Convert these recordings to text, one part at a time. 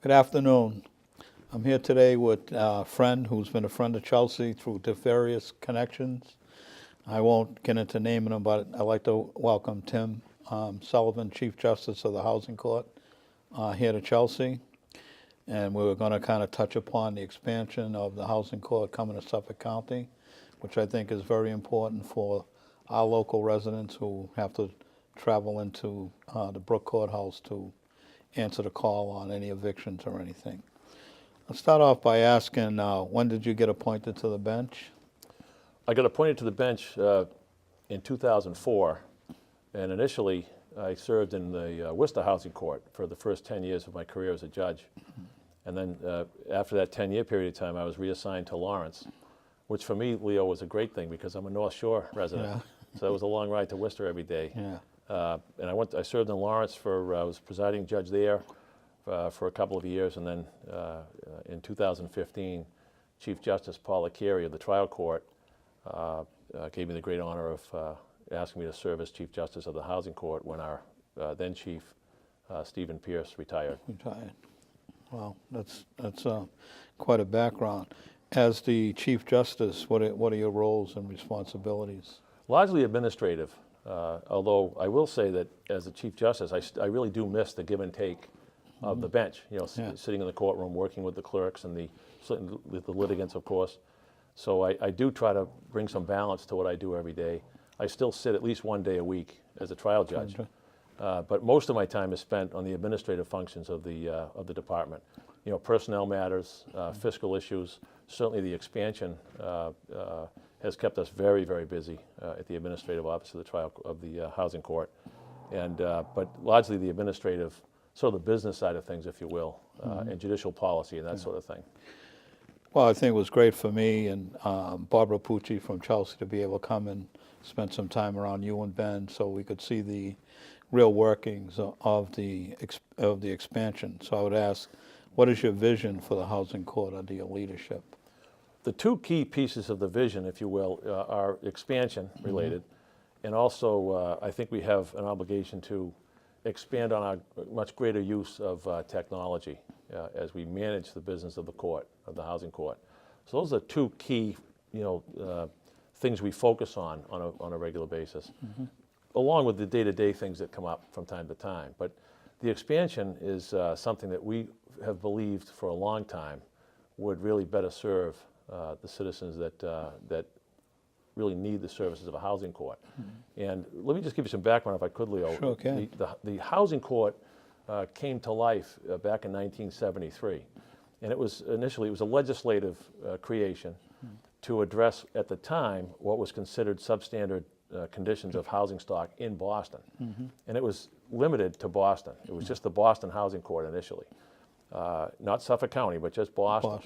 Good afternoon. I'm here today with a friend who's been a friend of Chelsea through the various connections. I won't get into naming them, but I'd like to welcome Tim Sullivan, Chief Justice of the Housing Court, here to Chelsea. And we were going to kind of touch upon the expansion of the Housing Court coming to Suffolk County, which I think is very important for our local residents who have to travel into the Brook Courthouse to answer the call on any evictions or anything. I'll start off by asking, when did you get appointed to the bench? I got appointed to the bench in 2004, and initially I served in the Worcester Housing Court for the first 10 years of my career as a judge. And then after that 10-year period of time, I was reassigned to Lawrence, which for me, Leo, was a great thing because I'm a North Shore resident. Yeah. So it was a long ride to Worcester every day. Yeah. And I served in Lawrence I was presiding judge there for a couple of years, and then in 2015, Chief Justice Paula Carey of the trial court gave me the great honor of asking me to serve as Chief Justice of the Housing Court when our then Chief, Stephen Pierce, retired. Retired. Well, that's quite a background. As the Chief Justice, what are your roles and responsibilities? Largely administrative, although I will say that as a Chief Justice, I really do miss the give and take of the bench, Yeah. sitting in the courtroom, working with the clerks and the litigants, of course. So I do try to bring some balance to what I do every day. I still sit at least one day a week as a trial judge, but most of my time is spent on the administrative functions of the department. You know, personnel matters, fiscal issues. Certainly, the expansion has kept us very, very busy at the administrative office of the Housing Court, and but largely the administrative, sort of the business side of things, if you will, and judicial policy and that sort of thing. Well, I think it was great for me and Barbara Pucci from Chelsea to be able to come and spend some time around you and Ben so we could see the real workings of the expansion. So I would ask, what is your vision for the Housing Court under your leadership? The two key pieces of the vision, if you will, are expansion related, and also I think we have an obligation to expand on our much greater use of technology as we manage the business of the court, of the Housing Court. So those are two key, things we focus on a regular basis, along with the day-to-day things that come up from time to time. But the expansion is something that we have believed for a long time would really better serve the citizens that really need the services of a housing court. And let me just give you some background, if I could, Leo. Sure can. The housing court came to life back in 1973. And it was initially a legislative creation to address, at the time, what was considered substandard conditions of housing stock in Boston. And it was limited to Boston. It was just the Boston Housing Court initially. Not Suffolk County, but just Boston.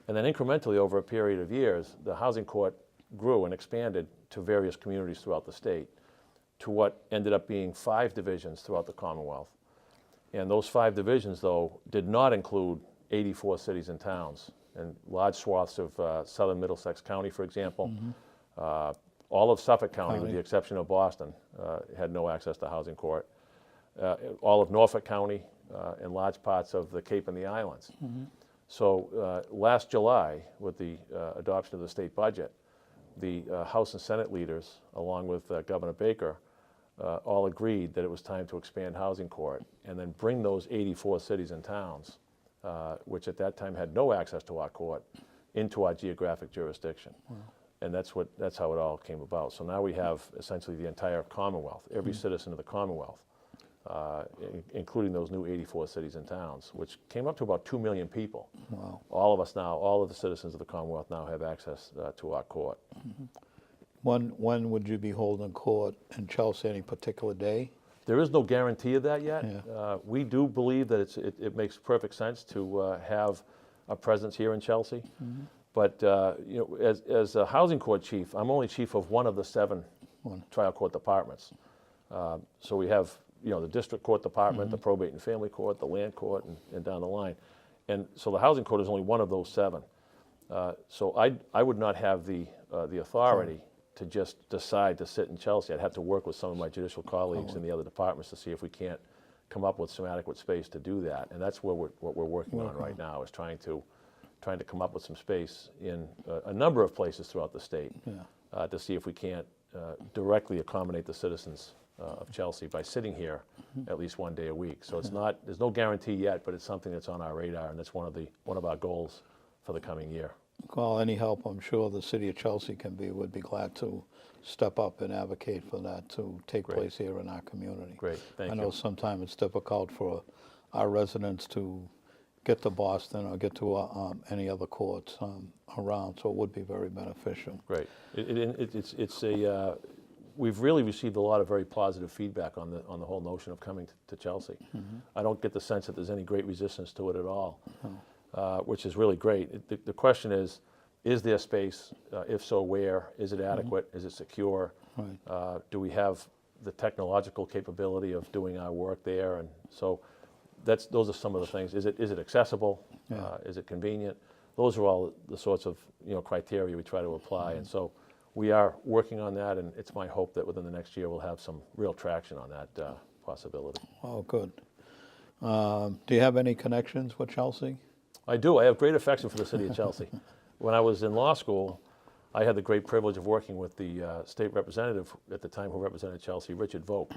And then incrementally over a period of years, the housing court grew and expanded to various communities throughout the state to what ended up being 5 divisions throughout the Commonwealth. And those 5 divisions, though, did not include 84 cities and towns and large swaths of southern Middlesex County, for example. All of Suffolk County, with the exception of Boston, had no access to housing court. All of Norfolk County and large parts of the Cape and the Islands. So last July, with the adoption of the state budget, the House and Senate leaders, along with Governor Baker, all agreed that it was time to expand housing court and then bring those 84 cities and towns, which at that time had no access to our court, into our geographic jurisdiction. And that's how it all came about. So now we have essentially the entire Commonwealth, every citizen of the Commonwealth, including those new 84 cities and towns, which came up to about 2 million people. Wow. All of us now, all of the citizens of the Commonwealth now have access to our court. When would you be holding court in Chelsea, any particular day? There is no guarantee of that yet. Yeah. We do believe that it makes perfect sense to have a presence here in Chelsea. But as a housing court chief, I'm only chief of one of the 7 trial court departments. So we have the district court department, the probate and family court, the land court, and down the line. And so the housing court is only one of those 7. So I would not have the authority to just decide to sit in Chelsea. I'd have to work with some of my judicial colleagues in the other departments to see if we can't come up with some adequate space to do that. And that's what we're working on right now, is trying to come up with some space in a number of places throughout the state to see if we can't directly accommodate the citizens of Chelsea by sitting here at least one day a week. So there's no guarantee yet, but it's something that's on our radar, and that's one of our goals for the coming year. Well, any help I'm sure the city of Chelsea would be glad to step up and advocate for that to take Great. place here in our community. Great, thank I you. know sometimes it's difficult for our residents to get to Boston or get to any other courts around, so it would be very beneficial. Great. We've really received a lot of very positive feedback on the whole notion of coming to Chelsea. I don't get the sense that there's any great resistance to it at all, which is really great. The question is there space? If so, where? Is it adequate? Is it secure? Right. Do we have the technological capability of doing our work there? And so those are some of the things. Is it accessible? Yeah. Is it convenient? Those are all the sorts of criteria we try to apply. And so we are working on that, and it's my hope that within the next year we'll have some real traction on that possibility. Oh, good. Do you have any connections with Chelsea? I do. I have great affection for the city of Chelsea. When I was in law school, I had the great privilege of working with the state representative at the time who represented Chelsea, Richard Vogt.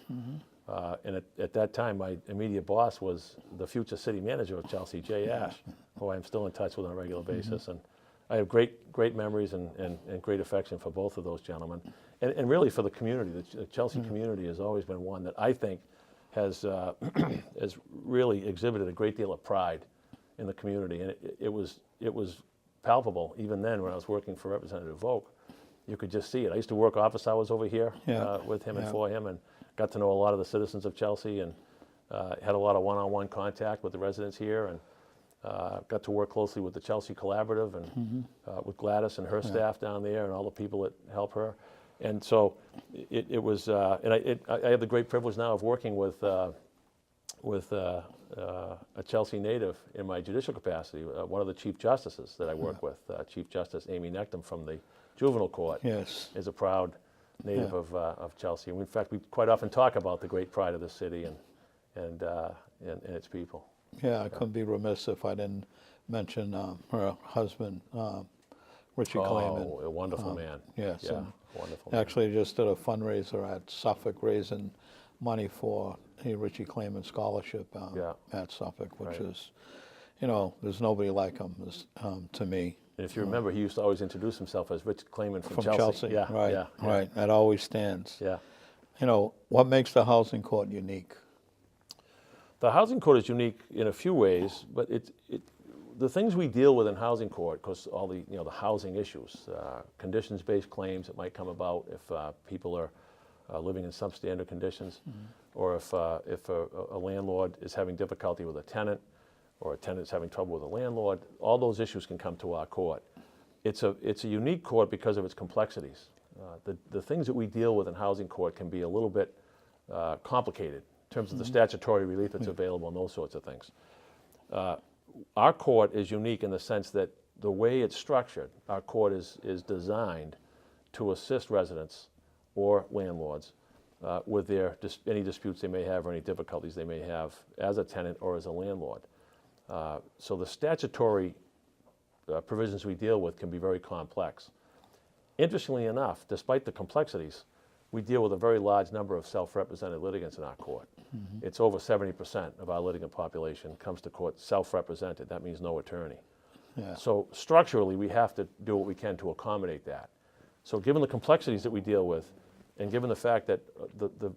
And at that time, my immediate boss was the future city manager of Chelsea, Jay Ash, who I'm still in touch with on a regular basis. And I have great memories and great affection for both of those gentlemen, and really for the community. The Chelsea community has always been one that I think has really exhibited a great deal of pride in the community, and it was palpable even then when I was working for Representative Vogt. You could just see it. I used to work office hours over here with him and for him, and got to know a lot of the citizens of Chelsea, and had a lot of one-on-one contact with the residents here, and got to work closely with the Chelsea Collaborative and with Gladys and her staff down there and all the people that help her. And so it was, and I have the great privilege now of working with a Chelsea native in my judicial capacity, one of the Chief Justices that I work with, Chief Justice Amy Nectum from the Juvenile Court, is a proud native of Chelsea. And in fact, we quite often talk about the great pride of the city and its people. Yeah, I couldn't be remiss if I didn't mention her husband, Richie Clayman. Oh, a wonderful man. Yes. Yeah, and wonderful man. actually just did a fundraiser at Suffolk raising money for a Richie Clayman scholarship at Suffolk, which is, there's nobody like him to me. And if you remember, he used to always introduce himself as Rich Clayman from Chelsea. Yeah, Right, yeah, right. That always stands. yeah. What makes the housing court unique? The housing court is unique in a few ways, but the things we deal with in housing court, because all the the housing issues, conditions-based claims that might come about if people are living in substandard conditions, or if a landlord is having difficulty with a tenant, or a tenant is having trouble with a landlord, all those issues can come to our court. It's a unique court because of its complexities. The things that we deal with in housing court can be a little bit complicated in terms of the statutory relief that's available and those sorts of things. Our court is unique in the sense that the way it's structured, our court is designed to assist residents or landlords with any disputes they may have or any difficulties they may have as a tenant or as a landlord. So the statutory provisions we deal with can be very complex. Interestingly enough, despite the complexities, we deal with a very large number of self-represented litigants in our court. It's over 70% of our litigant population comes to court self-represented. That means no attorney. Yeah. So structurally, we have to do what we can to accommodate that. So given the complexities that we deal with, and given the fact that the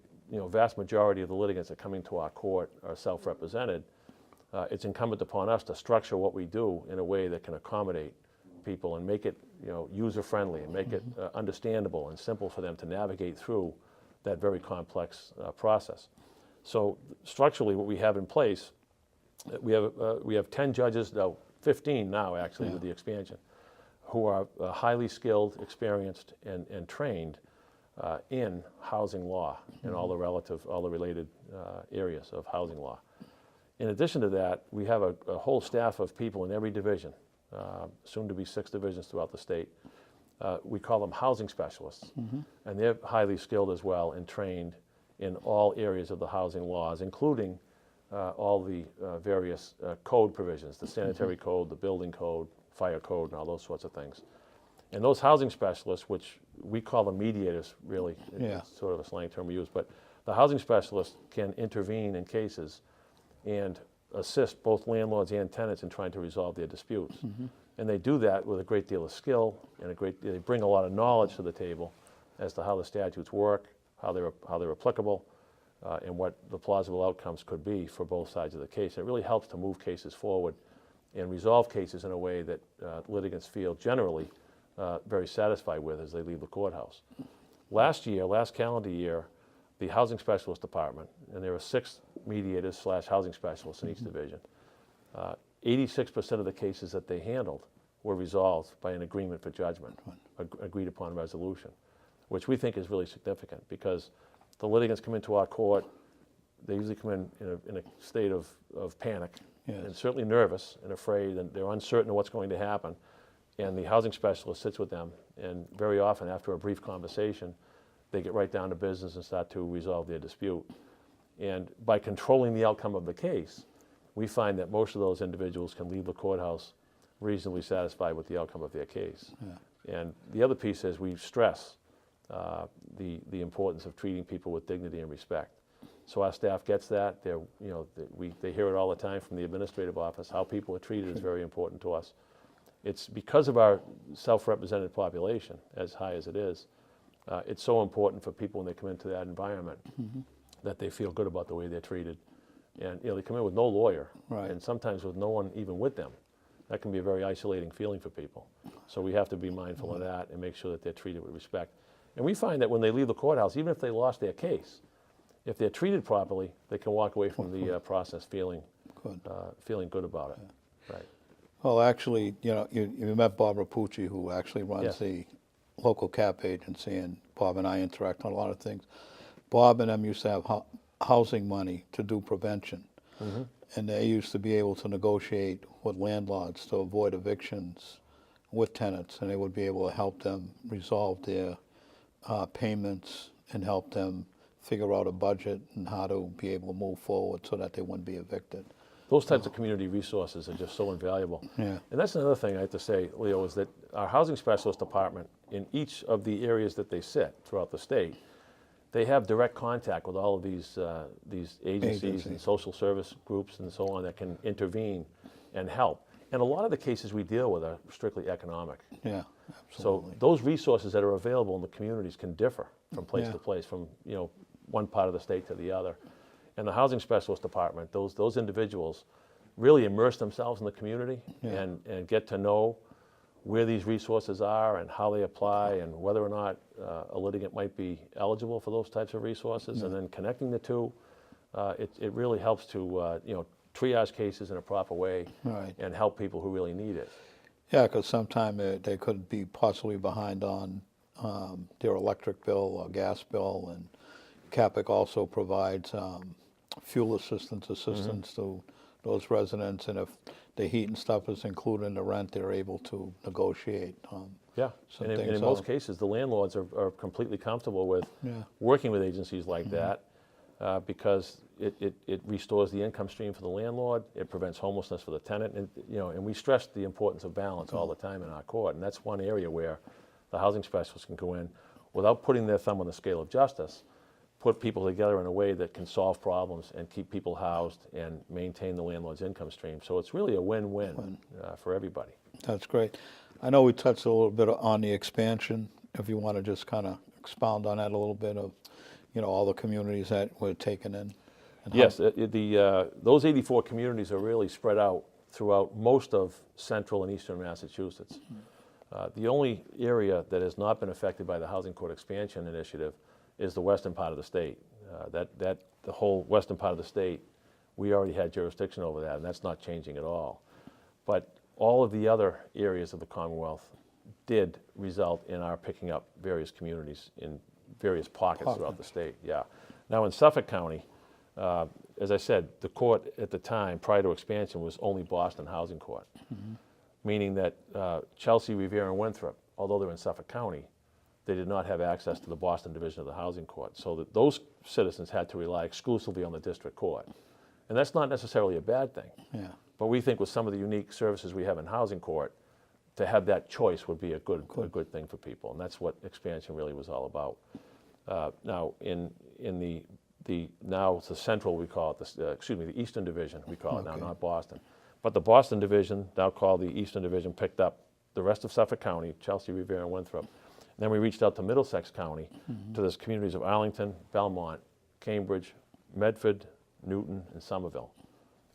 vast majority of the litigants that come into our court are self-represented, it's incumbent upon us to structure what we do in a way that can accommodate people and make it user-friendly and make it understandable and simple for them to navigate through that very complex process. So structurally, what we have in place, we have 10 judges, 15 now actually with the expansion, who are highly skilled, experienced, and trained in housing law and all the related areas of housing law. In addition to that, we have a whole staff of people in every division, soon to be 6 divisions throughout the state. We call them housing specialists, and they're highly skilled as well and trained in all areas of the housing laws, including all the various code provisions, the sanitary code, the building code, fire code, and all those sorts of things. And those housing specialists, which we call them mediators, really, Yeah. it's sort of a slang term we use, but the housing specialists can intervene in cases and assist both landlords and tenants in trying to resolve their disputes. And they do that with a great deal of skill, and they bring a lot of knowledge to the table as to how the statutes work, how they're applicable, and what the plausible outcomes could be for both sides of the case. It really helps to move cases forward and resolve cases in a way that litigants feel generally very satisfied with as they leave the courthouse. Last calendar year, the Housing Specialist Department, and there are 6 mediators / housing specialists in each division, 86% of the cases that they handled were resolved by an agreement for judgment, agreed upon resolution, which we think is really significant because the litigants come into our court, they usually come in a state of panic, Yes. and certainly nervous and afraid, and they're uncertain of what's going to happen. And the housing specialist sits with them, and very often after a brief conversation, they get right down to business and start to resolve their dispute. And by controlling the outcome of the case, we find that most of those individuals can leave the courthouse reasonably satisfied with the outcome of their case. Yeah. And the other piece is we stress the importance of treating people with dignity and respect. So our staff gets that. They hear it all the time from the administrative office. How people are treated is very important to us. It's because of our self-represented population, as high as it is, it's so important for people when they come into that environment that they feel good about the way they're treated. And they come in with no lawyer, Right. and sometimes with no one even with them. That can be a very isolating feeling for people. So we have to be mindful of that and make sure that they're treated with respect. And we find that when they leave the courthouse, even if they lost their case, if they're treated properly, they can walk away from the process feeling good about it. Right. Well, actually, you met Bob Rapucci, who actually runs Yes. the local CAP agency, and Bob and I interact on a lot of things. Bob and them used to have housing money to do prevention, and they used to be able to negotiate with landlords to avoid evictions with tenants, and they would be able to help them resolve their payments and help them figure out a budget and how to be able to move forward so that they wouldn't be evicted. Those types of community resources are just so invaluable. Yeah. And that's another thing I have to say, Leo, is that our housing specialist department, in each of the areas that they sit throughout the state, they have direct contact with all of these agencies and social service groups and so on that can intervene and help. And a lot of the cases we deal with are strictly economic. Yeah, So absolutely. those resources that are available in the communities can differ from place Yeah. to place, from one part of the state to the other. And the housing specialist department, those individuals really immerse themselves in the community Yeah. and get to know where these resources are and how they apply and whether or not a litigant might be eligible for those types of resources. And then connecting the two, it really helps to triage cases in a proper way Right. and help people who really need it. Yeah, because sometimes they could be possibly behind on their electric bill or gas bill, and CAPIC also provides fuel assistance to those residents, and if the heat and stuff is included in the rent, they're able to negotiate. Yeah, Some and things in most out. cases, the landlords are completely comfortable with Yeah. working with agencies like that because it restores the income stream for the landlord, it prevents homelessness for the tenant, and we stress the importance of balance all the time in our court, and that's one area where the housing specialists can go in without putting their thumb on the scale of justice, put people together in a way that can solve problems and keep people housed and maintain the landlord's income stream. So it's really a win-win for everybody. That's great. I know we touched a little bit on the expansion. If you want to just kind of expound on that a little bit of, all the communities that we're taking in. And how- Yes, those 84 communities are really spread out throughout most of central and eastern Massachusetts. The only area that has not been affected by the Housing Court Expansion Initiative is the western part of the state. The whole western part of the state, we already had jurisdiction over that, and that's not changing at all. But all of the other areas of the Commonwealth did result in our picking up various communities in various pockets throughout the state. Yeah. Now in Suffolk County, as I said, the court at the time prior to expansion was only Boston Housing Court, meaning that Chelsea, Revere, and Winthrop, although they're in Suffolk County, they did not have access to the Boston Division of the Housing Court. So that those citizens had to rely exclusively on the district court. And that's not necessarily a bad thing. Yeah. But we think with some of the unique services we have in housing court, to have that choice would be a good thing for people. And that's what expansion really was all about. Now, in the now it's the central, we call it, the Eastern Division, we call it now, Okay. not Boston. But the Boston Division, now called the Eastern Division, picked up the rest of Suffolk County, Chelsea, Revere, and Winthrop. And then we reached out to Middlesex County, to those communities of Arlington, Belmont, Cambridge, Medford, Newton, and Somerville.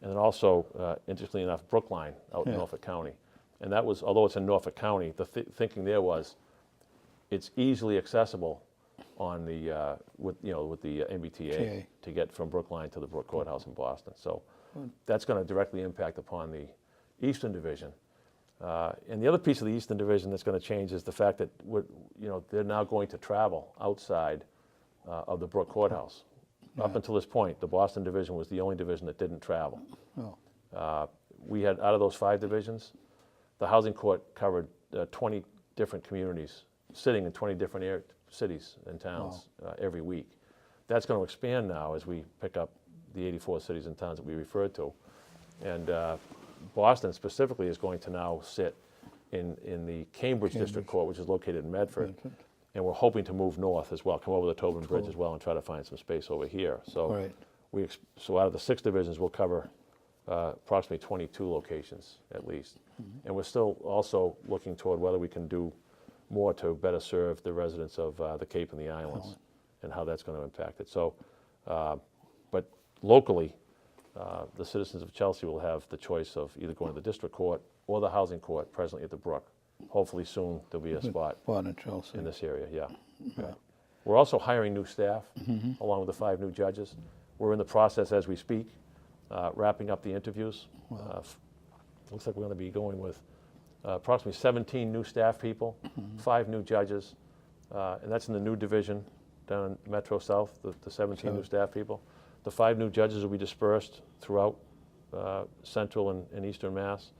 And then also, interestingly enough, Brookline out in Yeah. Norfolk County. And that was, although it's in Norfolk County, the thinking there was it's easily accessible on the, with the MBTA TA. to get from Brookline to the Brook Courthouse in Boston. So that's going to directly impact upon the Eastern Division. And the other piece of the Eastern Division that's going to change is the fact that they're now going to travel outside of the Brook Courthouse. Up until this point, the Boston Division was the only division that didn't travel. Oh. We had, out of those 5 divisions, the housing court covered 20 different communities, sitting in 20 different cities and towns every week. That's going to expand now as we pick up the 84 cities and towns that we referred to. And Boston specifically is going to now sit in the Cambridge District Court, which is located in Medford. And we're hoping to move north as well, come over the Tobin Bridge as well, and try to find some space over here. So, Right. so out of the 6 divisions, we'll cover approximately 22 locations at least. And we're still also looking toward whether we can do more to better serve the residents of the Cape and the Islands and how that's going to impact it. So, but locally, the citizens of Chelsea will have the choice of either going to the district court or the housing court presently at the Brook. Hopefully soon there'll be a spot Boston and Chelsea. in this area, yeah. Right. We're also hiring new staff, along with the 5 new judges. We're in the process as we speak, wrapping up the interviews. Looks like we're going to be going with approximately 17 new staff people, 5 new judges, and that's in the new division down in Metro South, the 17 new staff people. The 5 new judges will be dispersed throughout Central and Eastern Mass.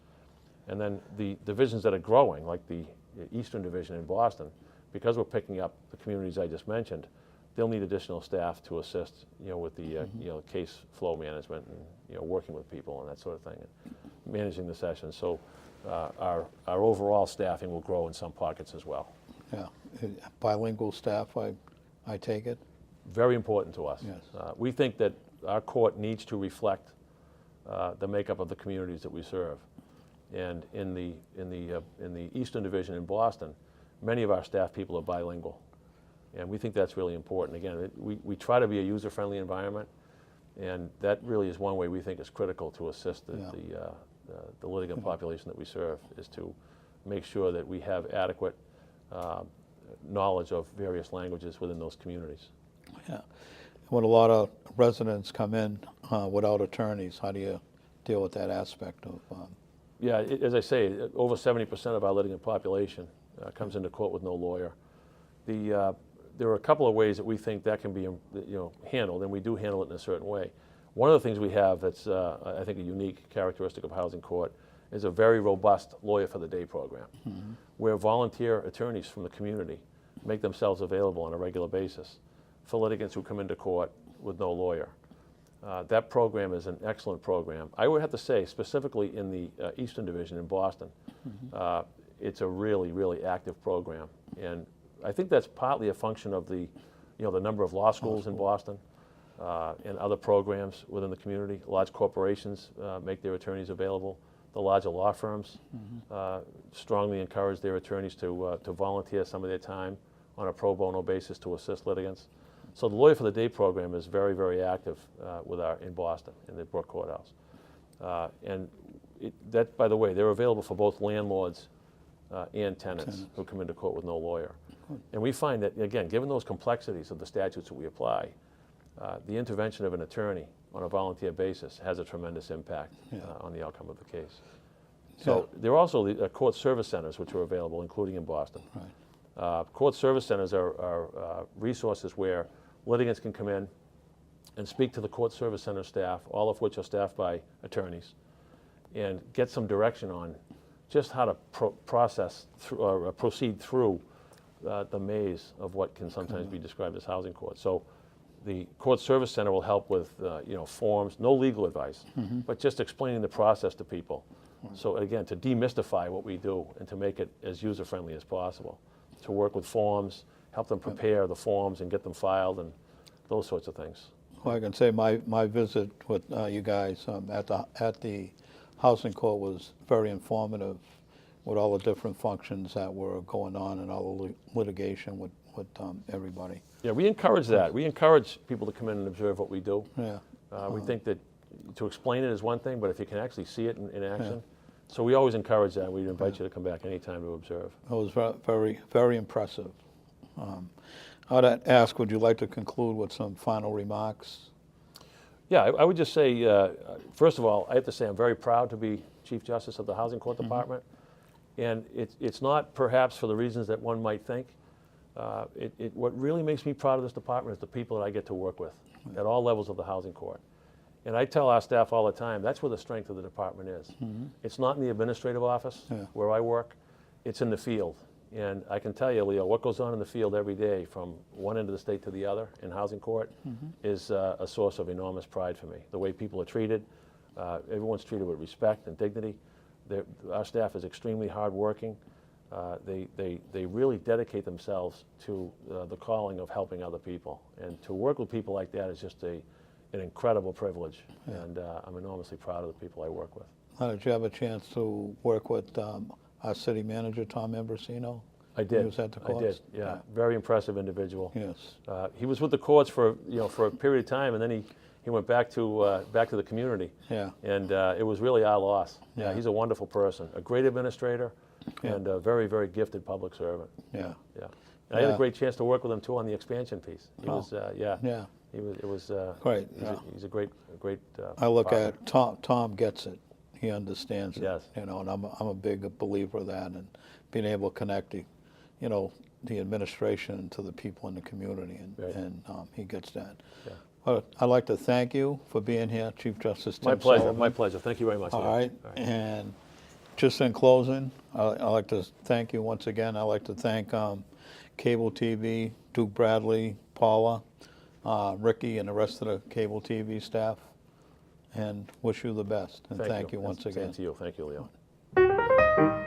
And then the divisions that are growing, like the Eastern Division in Boston, because we're picking up the communities I just mentioned, they'll need additional staff to assist, with the case flow management and working with people and that sort of thing, and managing the sessions. So our overall staffing will grow in some pockets as well. Yeah. Bilingual staff, I take it? Very important to us. Yes. We think that our court needs to reflect the makeup of the communities that we serve. And in the Eastern Division in Boston, many of our staff people are bilingual. And we think that's really important. Again, we try to be a user-friendly environment, and that really is one way we think is critical to assist the litigant population that we serve, is to make sure that we have adequate knowledge of various languages within those communities. Yeah. When a lot of residents come in without attorneys, how do you deal with that aspect of? Yeah, as I say, over 70% of our litigant population comes into court with no lawyer. There are a couple of ways that we think that can be handled, and we do handle it in a certain way. One of the things we have that's, I think, a unique characteristic of housing court is a very robust Lawyer for the Day program, where volunteer attorneys from the community make themselves available on a regular basis for litigants who come into court with no lawyer. That program is an excellent program. I would have to say, specifically in the Eastern Division in Boston, it's a really, really active program. And I think that's partly a function of the number of law schools in Boston and other programs within the community. Large corporations make their attorneys available. The larger law firms strongly encourage their attorneys to volunteer some of their time on a pro bono basis to assist litigants. So the Lawyer for the Day program is very, very active in Boston, in the Brook Courthouse. And that, by the way, they're available for both landlords and tenants who come into court with no lawyer. And we find that, again, given those complexities of the statutes that we apply, the intervention of an attorney on a volunteer basis has a tremendous impact on the outcome of the case. So there are also the court service centers which are available, including in Boston. Right. Court service centers are resources where litigants can come in and speak to the court service center staff, all of which are staffed by attorneys, and get some direction on just how to proceed through the maze of what can sometimes be described as housing court. So The Court Service Center will help with, forms, no legal advice, but just explaining the process to people. So again, to demystify what we do and to make it as user-friendly as possible. To work with forms, help them prepare the forms and get them filed and those sorts of things. Well, I can say my visit with you guys at the Housing Court was very informative with all the different functions that were going on and all the litigation with everybody. Yeah, we encourage that. We encourage people to come in and observe what we do. Yeah. We think that to explain it is one thing, but if you can actually see it in action. So we always encourage that. We invite you to come back anytime to observe. It was very, very impressive. I would ask, would you like to conclude with some final remarks? Yeah, I would just say, first of all, I have to say I'm very proud to be Chief Justice of the Housing Court Department. And it's not perhaps for the reasons that one might think. What really makes me proud of this department is the people that I get to work with at all levels of the Housing Court. And I tell our staff all the time, that's where the strength of the department is. It's not in the administrative office where I work, it's in the field. And I can tell you, Leo, what goes on in the field every day from one end of the state to the other in Housing Court is a source of enormous pride for me. The way people are treated, everyone's treated with respect and dignity. Our staff is extremely hardworking. They really dedicate themselves to the calling of helping other people. And to work with people like that is just an incredible privilege. And I'm enormously proud of the people I work with. Did you have a chance to work with our city manager, Tom Ambrosino? I did. He was at the courts? I did, yeah. Very impressive individual. Yes. He was with the courts for a period of time, and then he went back to the community. Yeah. And it was really our loss. Yeah. He's a wonderful person, a great administrator, and a very, very gifted public servant. Yeah. Yeah. And I had a great chance to work with him too on the expansion piece. He was, Yeah. It was Great. He's a great. I look partner. at Tom gets it. He understands it. Yes. And I'm a big believer of that, and being able to connect the administration to the people in the community, and he gets that. Yeah. Well, I'd like to thank you for being here, Chief Justice Tim My pleasure. Sullivan. My pleasure. Thank you very much. All Leo. right. And just in closing, I'd like to thank you once again. I'd like to thank Cable TV, Duke Bradley, Paula, Ricky, and the rest of the Cable TV staff, and wish you the best. And thank you once again. Same to you. Thank you, Leo.